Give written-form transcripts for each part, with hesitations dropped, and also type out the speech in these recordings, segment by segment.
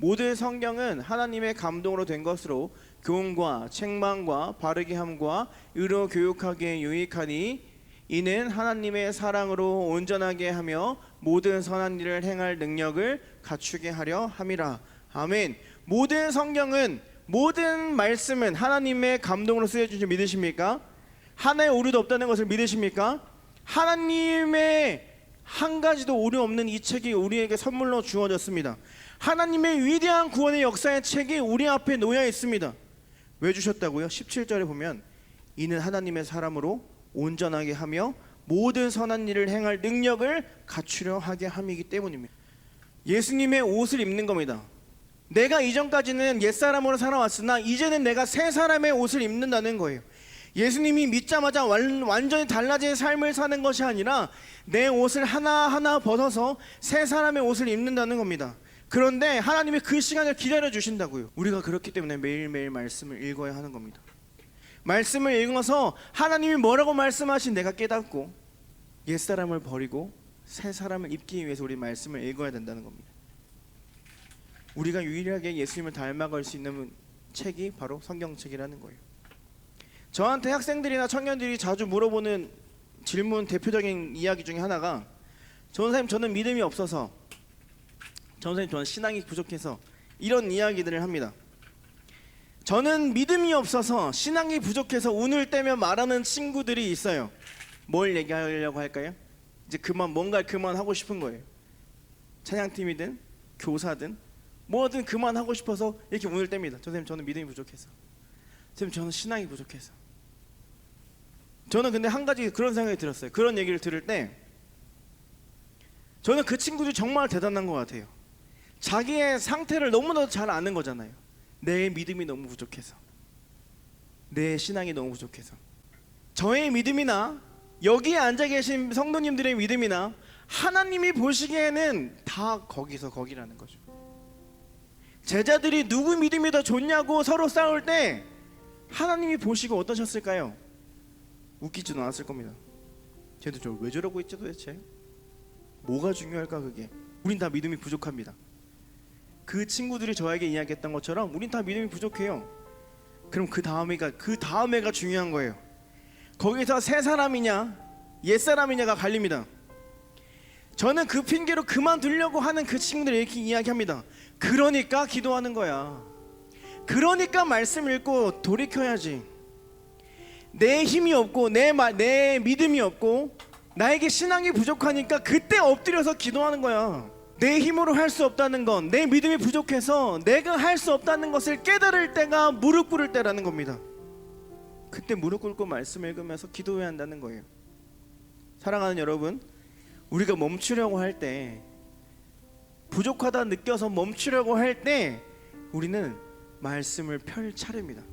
모든 성경은 하나님의 감동으로 된 것으로 교훈과 책망과 바르게 함과 의로 교육하기에 유익하니 이는 하나님의 사랑으로 온전하게 하며 모든 선한 일을 행할 능력을 갖추게 하려 함이라. 아멘. 모든 성경은, 모든 말씀은 하나님의 감동으로 쓰여진 줄 믿으십니까? 하나의 오류도 없다는 것을 믿으십니까? 하나님의 한 가지도 오류 없는 이 책이 우리에게 선물로 주어졌습니다. 하나님의 위대한 구원의 역사의 책이 우리 앞에 놓여 있습니다. 왜 주셨다고요? 17절에 보면 이는 하나님의 사람으로 온전하게 하며 모든 선한 일을 행할 능력을 갖추려 하게 함이기 때문입니다. 예수님의 옷을 입는 겁니다. 내가 이전까지는 옛사람으로 살아왔으나 이제는 내가 새 사람의 옷을 입는다는 거예요. 예수님이 믿자마자 완전히 달라진 삶을 사는 것이 아니라 내 옷을 하나하나 벗어서 새 사람의 옷을 입는다는 겁니다. 그런데 하나님이 그 시간을 기다려 주신다고요. 우리가 그렇기 때문에 매일매일 말씀을 읽어야 하는 겁니다. 말씀을 읽어서 하나님이 뭐라고 말씀하신 내가 깨닫고 옛사람을 버리고 새 사람을 입기 위해서 우리 말씀을 읽어야 된다는 겁니다. 우리가 유일하게 예수님을 닮아갈 수 있는 책이 바로 성경책이라는 거예요. 저한테 학생들이나 청년들이 자주 물어보는 질문, 대표적인 이야기 중에 하나가 전사님 저는 믿음이 없어서, 전사님 저는 신앙이 부족해서, 이런 이야기들을 합니다. 저는 믿음이 없어서 신앙이 부족해서 운을 떼며 말하는 친구들이 있어요. 뭘 얘기하려고 할까요? 이제 뭔가 그만하고 싶은 거예요. 찬양팀이든 교사든 뭐든 그만하고 싶어서 이렇게 운을 뗍니다. 선생님 저는 믿음이 부족해서, 선생님 저는 신앙이 부족해서. 저는 근데 한 가지 그런 생각이 들었어요. 그런 얘기를 들을 때 저는 그 친구들이 정말 대단한 것 같아요. 자기의 상태를 너무나도 잘 아는 거잖아요. 내 믿음이 너무 부족해서, 내 신앙이 너무 부족해서. 저의 믿음이나 여기에 앉아 계신 성도님들의 믿음이나 하나님이 보시기에는 다 거기서 거기라는 거죠. 제자들이 누구 믿음이 더 좋냐고 서로 싸울 때 하나님이 보시고 어떠셨을까요? 웃기지도 않았을 겁니다. 쟤도 저 왜 저러고 있지 도대체? 뭐가 중요할까 그게? 우린 다 믿음이 부족합니다. 그 친구들이 저에게 이야기했던 것처럼 우린 다 믿음이 부족해요. 그럼 그 다음에가 중요한 거예요. 거기서 새 사람이냐 옛 사람이냐가 갈립니다. 저는 그 핑계로 그만두려고 하는 그 친구들이 이렇게 이야기합니다. 그러니까 기도하는 거야. 그러니까 말씀 읽고 돌이켜야지. 내 힘이 없고 내 믿음이 없고 나에게 신앙이 부족하니까 그때 엎드려서 기도하는 거야. 내 힘으로 할 수 없다는 건, 내 믿음이 부족해서 내가 할 수 없다는 것을 깨달을 때가 무릎 꿇을 때라는 겁니다. 그때 무릎 꿇고 말씀 읽으면서 기도해야 한다는 거예요. 사랑하는 여러분, 우리가 멈추려고 할 때, 부족하다 느껴서 멈추려고 할 때 우리는 말씀을 펼 차례입니다.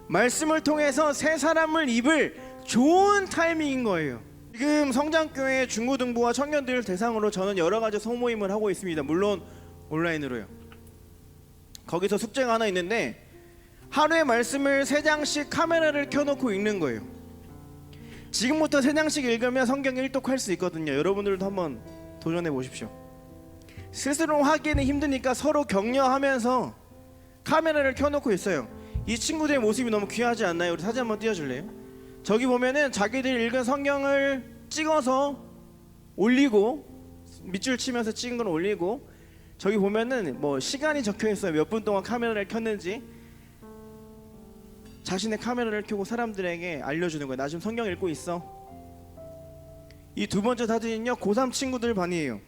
말씀을 통해서 새 사람을 입을 좋은 타이밍인 거예요. 지금 성장교회 중고등부와 청년들 대상으로 저는 여러 가지 소모임을 하고 있습니다. 물론 온라인으로요. 거기서 숙제가 하나 있는데 하루에 말씀을 3장씩 카메라를 켜놓고 읽는 거예요. 지금부터 3장씩 읽으면 성경 1독 할 수 있거든요. 여러분들도 한번 도전해 보십시오. 스스로 하기에는 힘드니까 서로 격려하면서 카메라를 켜놓고 있어요. 이 친구들의 모습이 너무 귀하지 않나요? 우리 사진 한번 띄워줄래요? 저기 보면은 자기들이 읽은 성경을 찍어서 올리고, 밑줄 치면서 찍은 걸 올리고, 저기 보면은 뭐 시간이 적혀 있어요. 몇 분 동안 카메라를 켰는지. 자신의 카메라를 켜고 사람들에게 알려주는 거예요. 나 지금 성경 읽고 있어. 이 두 번째 사진은요, 고3 친구들 반이에요.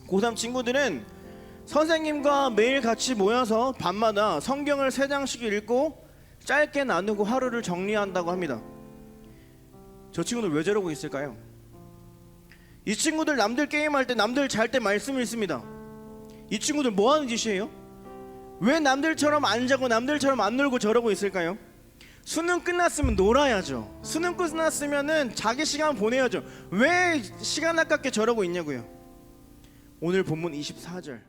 고3 친구들은 선생님과 매일 같이 모여서 밤마다 성경을 3장씩 읽고 짧게 나누고 하루를 정리한다고 합니다. 저 친구들 왜 저러고 있을까요? 이 친구들 남들 게임할 때, 남들 잘 때 말씀을 읽습니다. 이 친구들 뭐 하는 짓이에요? 왜 남들처럼 안 자고 남들처럼 안 놀고 저러고 있을까요? 수능 끝났으면 놀아야죠. 수능 끝났으면은 자기 시간 보내야죠. 왜 시간 아깝게 저러고 있냐고요. 오늘 본문 24절,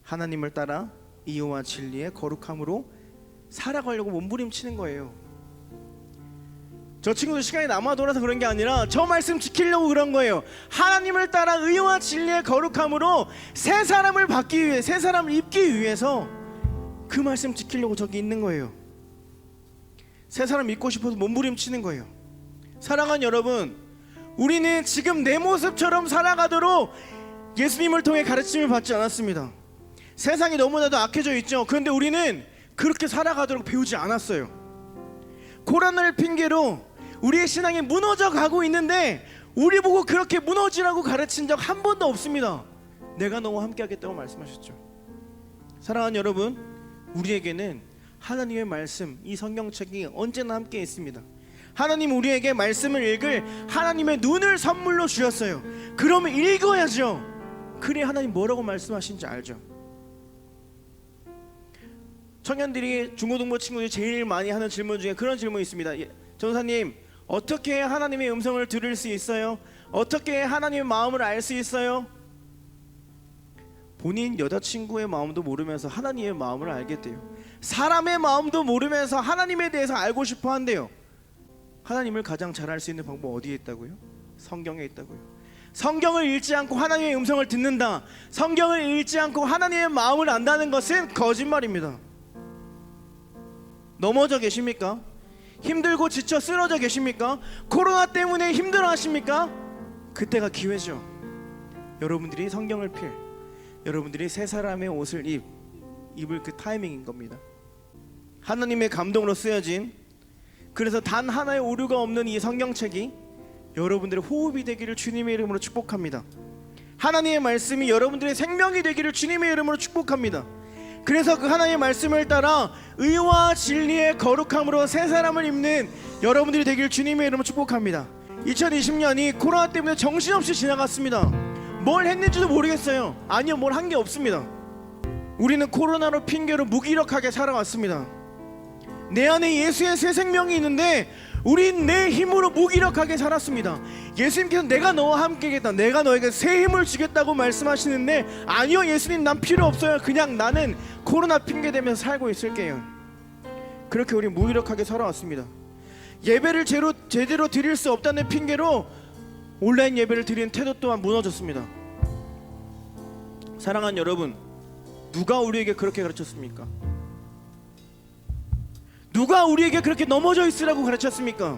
하나님을 따라 이유와 진리의 거룩함으로 살아가려고 몸부림치는 거예요. 저 친구도 시간이 남아 돌아서 그런 게 아니라 저 말씀 지키려고 그런 거예요. 하나님을 따라 의와 진리의 거룩함으로 새 사람을 받기 위해, 새 사람을 입기 위해서 그 말씀 지키려고 저기 있는 거예요. 새 사람 입고 싶어서 몸부림치는 거예요. 사랑하는 여러분, 우리는 지금 내 모습처럼 살아가도록 예수님을 통해 가르침을 받지 않았습니다. 세상이 너무나도 악해져 있죠. 그런데 우리는 그렇게 살아가도록 배우지 않았어요. 코로나를 핑계로 우리의 신앙이 무너져 가고 있는데 우리 보고 그렇게 무너지라고 가르친 적 한 번도 없습니다. 내가 너와 함께 하겠다고 말씀하셨죠. 사랑하는 여러분, 우리에게는 하나님의 말씀, 이 성경책이 언제나 함께 있습니다. 하나님 우리에게 말씀을 읽을 하나님의 눈을 선물로 주셨어요. 그러면 읽어야죠. 그래야 하나님 뭐라고 말씀하신지 알죠. 청년들이 중고등부 친구들이 제일 많이 하는 질문 중에 그런 질문이 있습니다. 전사님, 어떻게 해야 하나님의 음성을 들을 수 있어요? 어떻게 해야 하나님의 마음을 알 수 있어요? 본인 여자친구의 마음도 모르면서 하나님의 마음을 알겠대요. 사람의 마음도 모르면서 하나님에 대해서 알고 싶어 한대요. 하나님을 가장 잘 알 수 있는 방법 어디에 있다고요? 성경에 있다고요. 성경을 읽지 않고 하나님의 음성을 듣는다, 성경을 읽지 않고 하나님의 마음을 안다는 것은 거짓말입니다. 넘어져 계십니까? 힘들고 지쳐 쓰러져 계십니까? 코로나 때문에 힘들어 하십니까? 그때가 기회죠. 여러분들이 성경을 필, 여러분들이 새 사람의 옷을 입을 그 타이밍인 겁니다. 하나님의 감동으로 쓰여진, 그래서 단 하나의 오류가 없는 이 성경책이 여러분들의 호흡이 되기를 주님의 이름으로 축복합니다. 하나님의 말씀이 여러분들의 생명이 되기를 주님의 이름으로 축복합니다. 그래서 그 하나님의 말씀을 따라 의와 진리의 거룩함으로 새 사람을 입는 여러분들이 되기를 주님의 이름으로 축복합니다. 2020년이 코로나 때문에 정신없이 지나갔습니다. 뭘 했는지도 모르겠어요. 아니요, 뭘 한 게 없습니다. 우리는 코로나로 핑계로 무기력하게 살아왔습니다. 내 안에 예수의 새 생명이 있는데 우린 내 힘으로 무기력하게 살았습니다. 예수님께서 내가 너와 함께겠다, 내가 너에게 새 힘을 주겠다고 말씀하시는데, 아니요 예수님, 난 필요 없어요. 그냥 나는 코로나 핑계 대면서 살고 있을게요. 그렇게 우리 무기력하게 살아왔습니다. 예배를 제대로 드릴 수 없다는 핑계로 온라인 예배를 드리는 태도 또한 무너졌습니다. 사랑하는 여러분, 누가 우리에게 그렇게 가르쳤습니까? 누가 우리에게 그렇게 넘어져 있으라고 가르쳤습니까?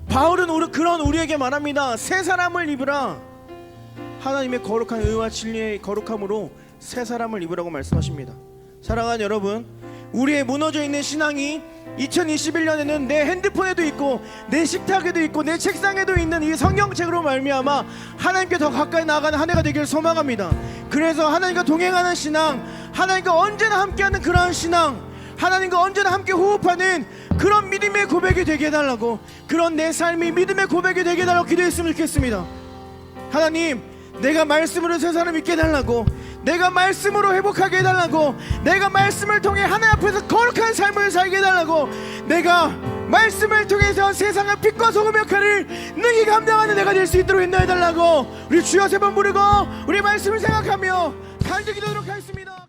바울은 그런 우리에게 말합니다. 새 사람을 입으라. 하나님의 거룩한 의와 진리의 거룩함으로 새 사람을 입으라고 말씀하십니다. 사랑하는 여러분, 우리의 무너져 있는 신앙이 2021년에는 내 핸드폰에도 있고 내 식탁에도 있고 내 책상에도 있는 이 성경책으로 말미암아 하나님께 더 가까이 나아가는 한 해가 되기를 소망합니다. 그래서 하나님과 동행하는 신앙, 하나님과 언제나 함께하는 그러한 신앙, 하나님과 언제나 함께 호흡하는 그런 믿음의 고백이 되게 해달라고, 그런 내 삶이 믿음의 고백이 되게 해달라고 기도했으면 좋겠습니다. 하나님, 내가 말씀으로 새 사람 있게 해달라고, 내가 말씀으로 회복하게 해달라고, 내가 말씀을 통해 하나님 앞에서 거룩한 삶을 살게 해달라고, 내가 말씀을 통해서 세상의 빛과 소금 역할을 능히 감당하는 내가 될 수 있도록 인도해달라고 우리 주여 세 번 부르고 우리 말씀을 생각하며 간절히 기도하도록 하겠습니다.